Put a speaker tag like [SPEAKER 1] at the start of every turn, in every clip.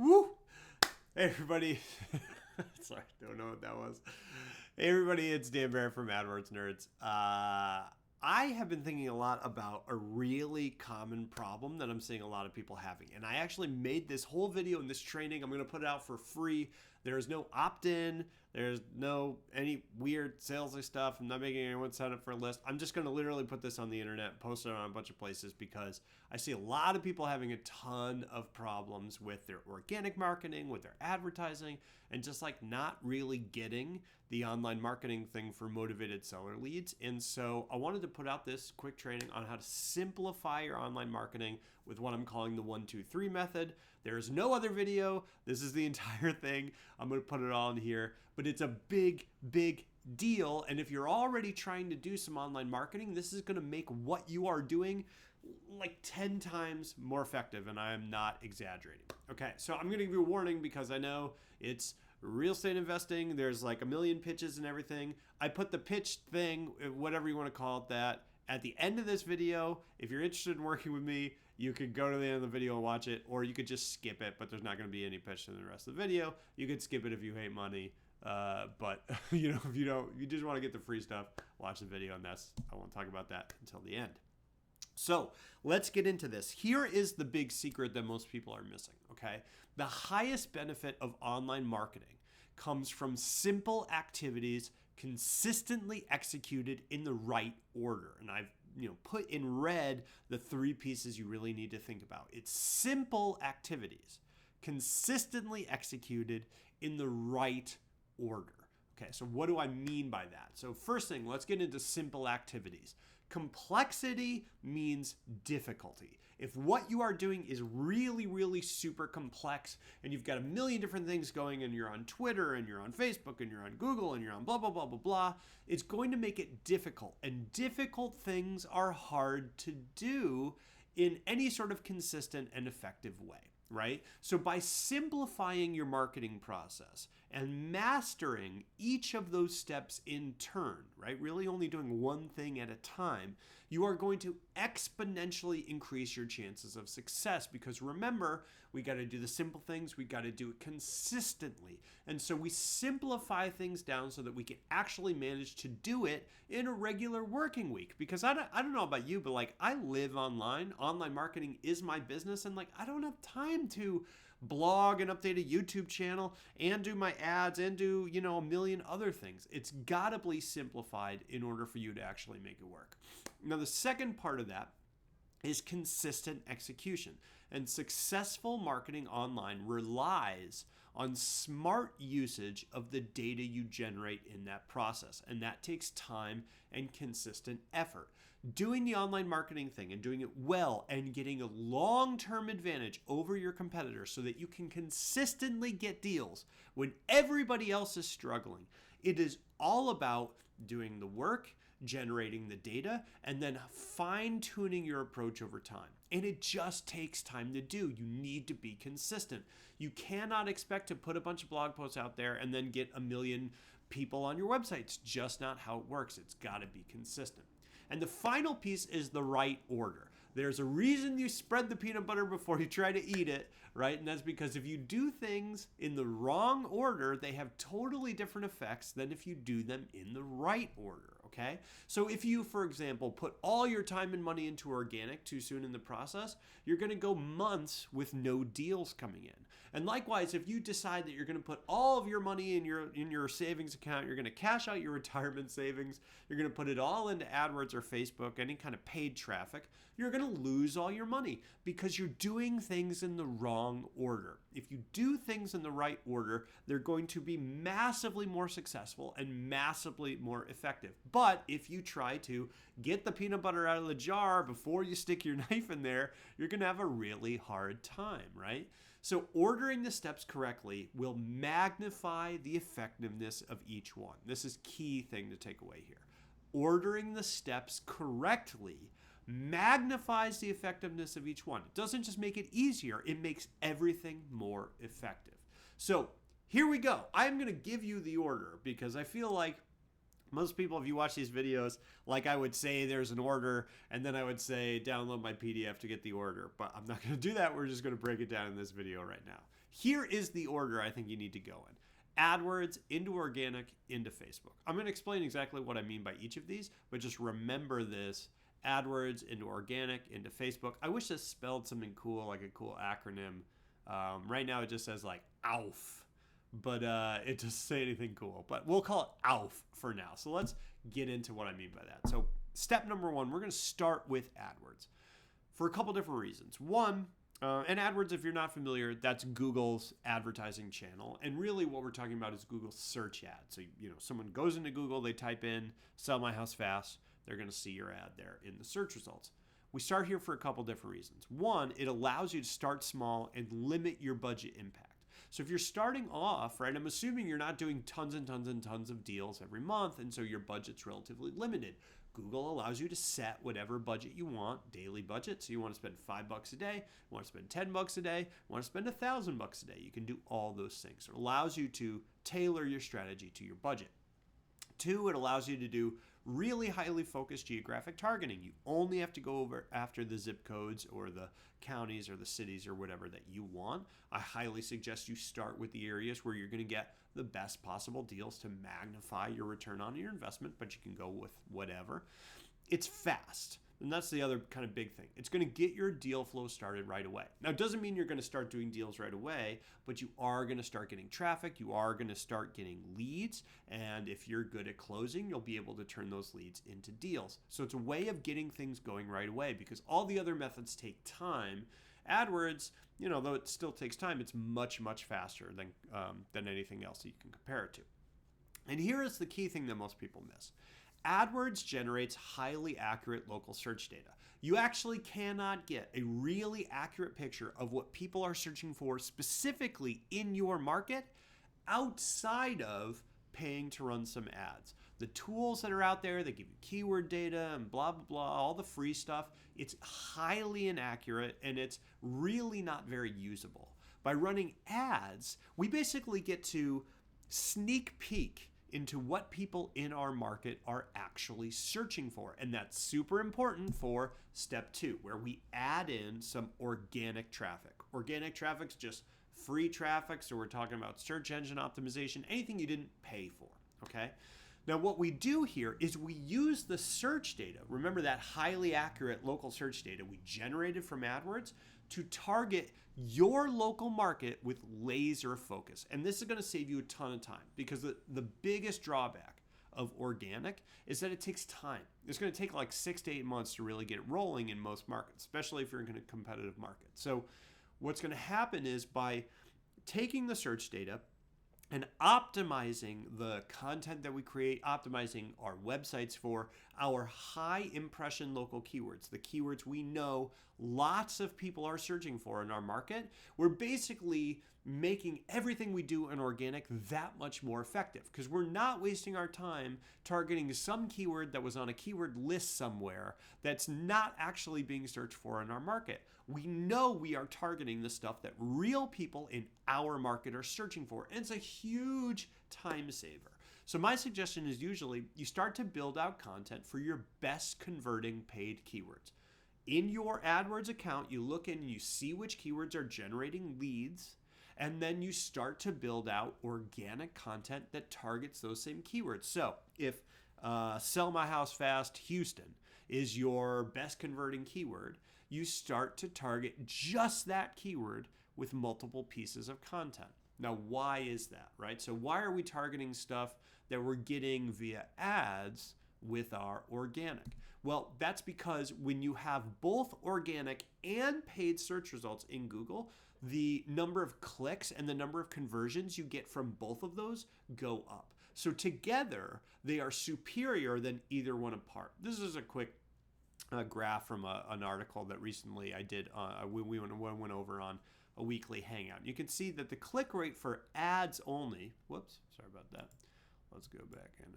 [SPEAKER 1] Woo! Hey everybody. Sorry, don't know what that was. Hey everybody, it's Dan Barrett from AdWords Nerds. I have been thinking a lot about a really common problem that I'm seeing a lot of people having. And I actually made this whole video in this training. I'm going to put it out for free. There's no opt-in. There's no any weird salesy stuff. I'm not making anyone sign up for a list. I'm just going to literally put this on the internet, post it on a bunch of places because I see a lot of people having a ton of problems with their organic marketing, with their advertising, and just like not really getting the online marketing thing for motivated seller leads. And so I wanted to put out this quick training on how to simplify your online marketing with what I'm calling the 1, 2, 3 method. There is no other video. This is the entire thing. I'm going to put it all in here, but it's a big, big deal. And if you're already trying to do some online marketing, this is going to make what you are doing like 10 times more effective. And I am not exaggerating. Okay, so I'm going to give you a warning because I know it's real estate investing. There's like a million pitches and everything. I put the pitch thing, whatever you want to call it, that at the end of this video. If you're interested in working with me, you could go to the end of the video and watch it, or you could just skip it, but there's not going to be any pitch in the rest of the video. You could skip it if you hate money. But if you don't, you just want to get the free stuff, watch the video, and I won't talk about that until the end. So let's get into this. Here is the big secret that most people are missing, okay? The highest benefit of online marketing comes from simple activities consistently executed in the right order. And I've put in red the 3 pieces you really need to think about. It's simple activities consistently executed in the right order. Okay, so what do I mean by that? So first thing, let's get into simple activities. Complexity means difficulty. If what you are doing is really, really super complex and you've got a million different things going and you're on Twitter and you're on Facebook and you're on Google and you're on blah, blah, blah, blah, blah, it's going to make it difficult. And difficult things are hard to do in any sort of consistent and effective way. Right? So by simplifying your marketing process and mastering each of those steps in turn, right? Really only doing one thing at a time, you are going to exponentially increase your chances of success because remember, we got to do the simple things, we got to do it consistently. And so we simplify things down so that we can actually manage to do it in a regular working week because I don't know about you, but like I live online. Online marketing is my business and like I don't have time to blog and update a YouTube channel and do my ads and do, a million other things. It's gotta be simplified in order for you to actually make it work. Now, the second part of that is consistent execution. And successful marketing online relies on smart usage of the data you generate in that process. And that takes time and consistent effort. Doing the online marketing thing and doing it well and getting a long-term advantage over your competitors so that you can consistently get deals when everybody else is struggling. It is all about doing the work, generating the data, and then fine-tuning your approach over time. And it just takes time to do. You need to be consistent. You cannot expect to put a bunch of blog posts out there and then get a million people on your website. It's just not how it works. It's got to be consistent. And the final piece is the right order. There's a reason you spread the peanut butter before you try to eat it, right? And that's because if you do things in the wrong order, they have totally different effects than if you do them in the right order, okay? So if you, for example, put all your time and money into organic too soon in the process, you're going to go months with no deals coming in. And likewise, if you decide that you're going to put all of your money in your savings account, you're going to cash out your retirement savings, you're going to put it all into AdWords or Facebook, any kind of paid traffic, you're going to lose all your money because you're doing things in the wrong order. If you do things in the right order, they're going to be massively more successful and massively more effective. But if you try to get the peanut butter out of the jar before you stick your knife in there, you're going to have a really hard time, right? So ordering the steps correctly will magnify the effectiveness of each one. This is key thing to take away here. Ordering the steps correctly magnifies the effectiveness of each one. It doesn't just make it easier, it makes everything more effective. So here we go. I'm going to give you the order because I feel like Most people, if you watch these videos, like I would say there's an order, and then I would say download my PDF to get the order. But I'm not going to do that. We're just going to break it down in this video right now. Here is the order I think you need to go in. AdWords, into organic, into Facebook. I'm going to explain exactly what I mean by each of these, but just remember this. AdWords, into organic, into Facebook. I wish this spelled something cool, like a cool acronym. Right now it just says like AUF. But it doesn't say anything cool. But we'll call it AUF for now. So let's get into what I mean by that. So step number one, we're going to start with AdWords for a couple different reasons. One, and AdWords, if you're not familiar, that's Google's advertising channel. And really what we're talking about is Google's search ad. So, someone goes into Google, they type in, sell my house fast. They're going to see your ad there in the search results. We start here for a couple different reasons. One, it allows you to start small and limit your budget impact. So if you're starting off, right, I'm assuming you're not doing tons and tons and tons of deals every month, and so your budget's relatively limited. Google allows you to set whatever budget you want, daily budget. So you want to spend $5 a day, you want to spend $10 a day, you want to spend $1,000 a day. You can do all those things. So it allows you to tailor your strategy to your budget. Two, it allows you to do really highly focused geographic targeting. You only have to go over after the zip codes or the counties or the cities or whatever that you want. I highly suggest you start with the areas where you're going to get the best possible deals to magnify your return on your investment, but you can go with whatever. It's fast. And that's the other kind of big thing. It's going to get your deal flow started right away. Now, it doesn't mean you're going to start doing deals right away, but you are going to start getting traffic. You are going to start getting leads. And if you're good at closing, you'll be able to turn those leads into deals. So it's a way of getting things going right away because all the other methods take time. AdWords, though it still takes time, it's much, much faster than anything else that you can compare it to. And here is the key thing that most people miss. AdWords generates highly accurate local search data. You actually cannot get a really accurate picture of what people are searching for specifically in your market outside of paying to run some ads. The tools that are out there, they give you keyword data and blah, blah, blah, all the free stuff. It's highly inaccurate and it's really not very usable. By running ads, we basically get to sneak peek into what people in our market are actually searching for. And that's super important for step two, where we add in some organic traffic. Organic traffic's just free traffic, so we're talking about search engine optimization, anything you didn't pay for, okay? Now what we do here is we use the search data, remember that highly accurate local search data we generated from AdWords, to target your local market with laser focus. And this is going to save you a ton of time because the biggest drawback of organic is that it takes time. It's going to take like 6 to 8 months to really get rolling in most markets, especially if you're in a competitive market. So what's going to happen is by taking the search data and optimizing the content that we create, optimizing our websites for our high impression local keywords, the keywords we know lots of people are searching for in our market, we're basically making everything we do in organic that much more effective because we're not wasting our time targeting some keyword that was on a keyword list somewhere that's not actually being searched for in our market. We know we are targeting the stuff that real people in our market are searching for, and it's a huge time saver. So my suggestion is usually you start to build out content for your best converting paid keywords. In your AdWords account, you look in and you see which keywords are generating leads, and then you start to build out organic content that targets those same keywords. So if sell my house fast Houston is your best converting keyword, you start to target just that keyword with multiple pieces of content. Now, why is that, right? So why are we targeting stuff that we're getting via ads with our organic? Well, that's because when you have both organic and paid search results in Google, the number of clicks and the number of conversions you get from both of those go up. So together, they are superior than either one apart. This is a quick graph from an article that recently I did. We went over on a weekly hangout. You can see that the click rate for ads only. Whoops, sorry about that. Let's go back and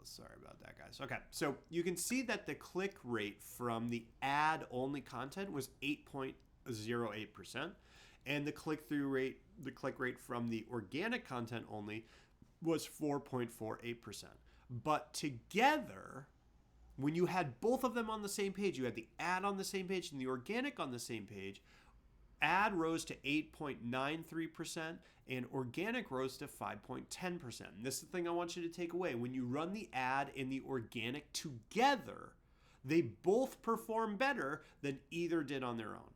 [SPEAKER 1] sorry about that, guys. Okay, so you can see that the click rate from the ad only content was 8.08%, and the click rate from the organic content only was 4.48%. But together, when you had both of them on the same page, you had the ad on the same page and the organic on the same page, ad rose to 8.93% and organic rose to 5.10%. And this is the thing I want you to take away. When you run the ad and the organic together, they both perform better than either did on their own.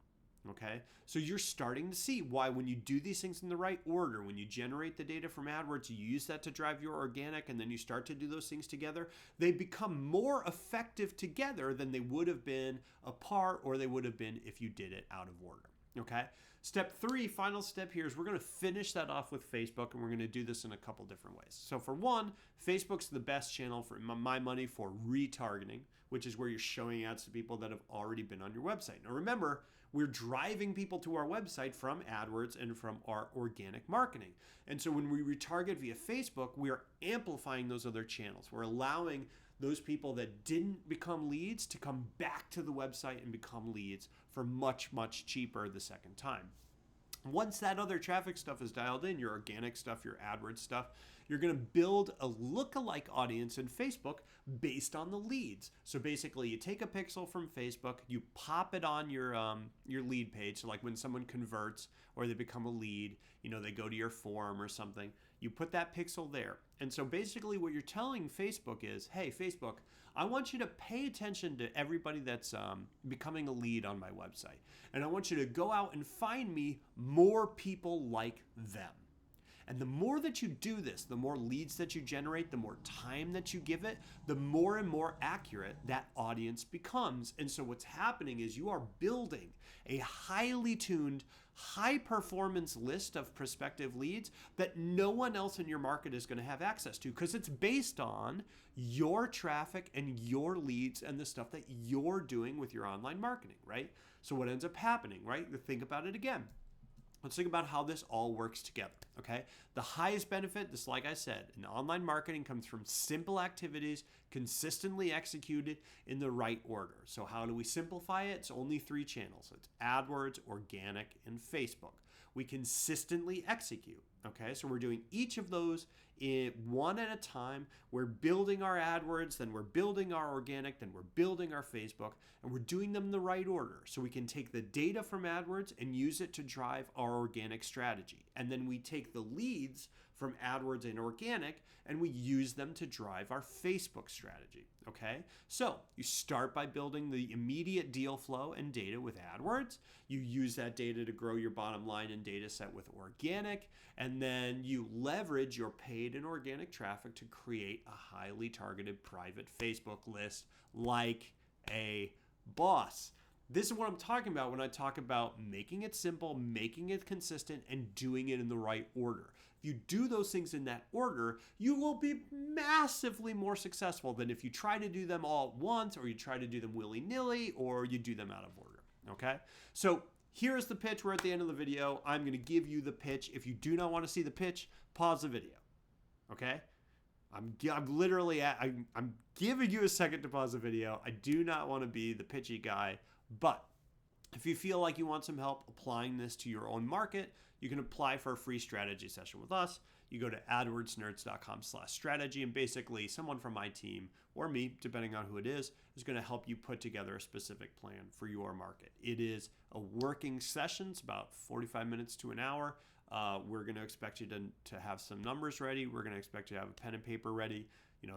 [SPEAKER 1] Okay, so you're starting to see why when you do these things in the right order, when you generate the data from AdWords, you use that to drive your organic, and then you start to do those things together, they become more effective together than they would have been apart, or they would have been if you did it out of order. Okay, step 3, final step here, is we're going to finish that off with Facebook, and we're going to do this in a couple different ways. So for one, Facebook's the best channel for my money for retargeting, which is where you're showing ads to people that have already been on your website. Now remember, we're driving people to our website from AdWords and from our organic marketing. And so when we retarget via Facebook, we are amplifying those other channels. We're allowing those people that didn't become leads to come back to the website and become leads for much, much cheaper the second time. Once that other traffic stuff is dialed in, your organic stuff, your AdWords stuff, you're going to build a lookalike audience in Facebook based on the leads. So basically, you take a pixel from Facebook, you pop it on your lead page. So like when someone converts or they become a lead, they go to your forum or something, you put that pixel there. And so basically what you're telling Facebook is, hey, Facebook, I want you to pay attention to everybody that's becoming a lead on my website. And I want you to go out and find me more people like them. And the more that you do this, the more leads that you generate, the more time that you give it, the more and more accurate that audience becomes. And so what's happening is you are building a highly tuned, high performance list of prospective leads that no one else in your market is going to have access to, because it's based on your traffic and your leads and the stuff that you're doing with your online marketing, right? So what ends up happening, right? Think about it again. Let's think about how this all works together, okay? The highest benefit, just like I said, in online marketing comes from simple activities consistently executed in the right order. So how do we simplify it? It's only 3 channels. It's AdWords, organic, and Facebook. We consistently execute, okay? So we're doing each of those one at a time. We're building our AdWords, then we're building our organic, then we're building our Facebook, and we're doing them in the right order. So we can take the data from AdWords and use it to drive our organic strategy. And then we take the leads from AdWords and organic and we use them to drive our Facebook strategy, okay? So you start by building the immediate deal flow and data with AdWords. You use that data to grow your bottom line and data set with organic, and then you leverage your paid and organic traffic to create a highly targeted private Facebook list like a boss. This is what I'm talking about when I talk about making it simple, making it consistent, and doing it in the right order. If you do those things in that order, you will be massively more successful than if you try to do them all at once, or you try to do them willy-nilly, or you do them out of order, okay? So here's the pitch. We're at the end of the video. I'm going to give you the pitch. If you do not want to see the pitch, pause the video, okay? I'm giving you a second to pause the video. I do not want to be the pitchy guy, but if you feel like you want some help applying this to your own market, you can apply for a free strategy session with us. You go to adwordsnerds.com/strategy, and basically someone from my team or me, depending on who it is going to help you put together a specific plan for your market. It is a working session. It's about 45 minutes to an hour. We're going to expect you to have some numbers ready. We're going to expect you to have a pen and paper ready.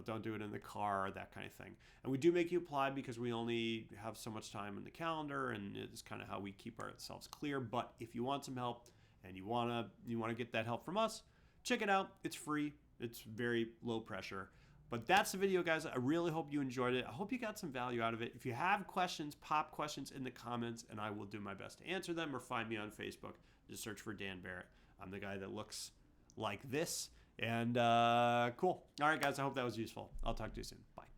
[SPEAKER 1] Don't do it in the car, that kind of thing. And we do make you apply because we only have so much time in the calendar, and it's kind of how we keep ourselves clear. But if you want some help and you want to get that help from us, check it out. It's free. It's very low pressure. But that's the video, guys. I really hope you enjoyed it. I hope you got some value out of it. If you have questions, pop questions in the comments, and I will do my best to answer them, or find me on Facebook. Just search for Dan Barrett. I'm the guy that looks like this. And cool. All right, guys, I hope that was useful. I'll talk to you soon. Bye.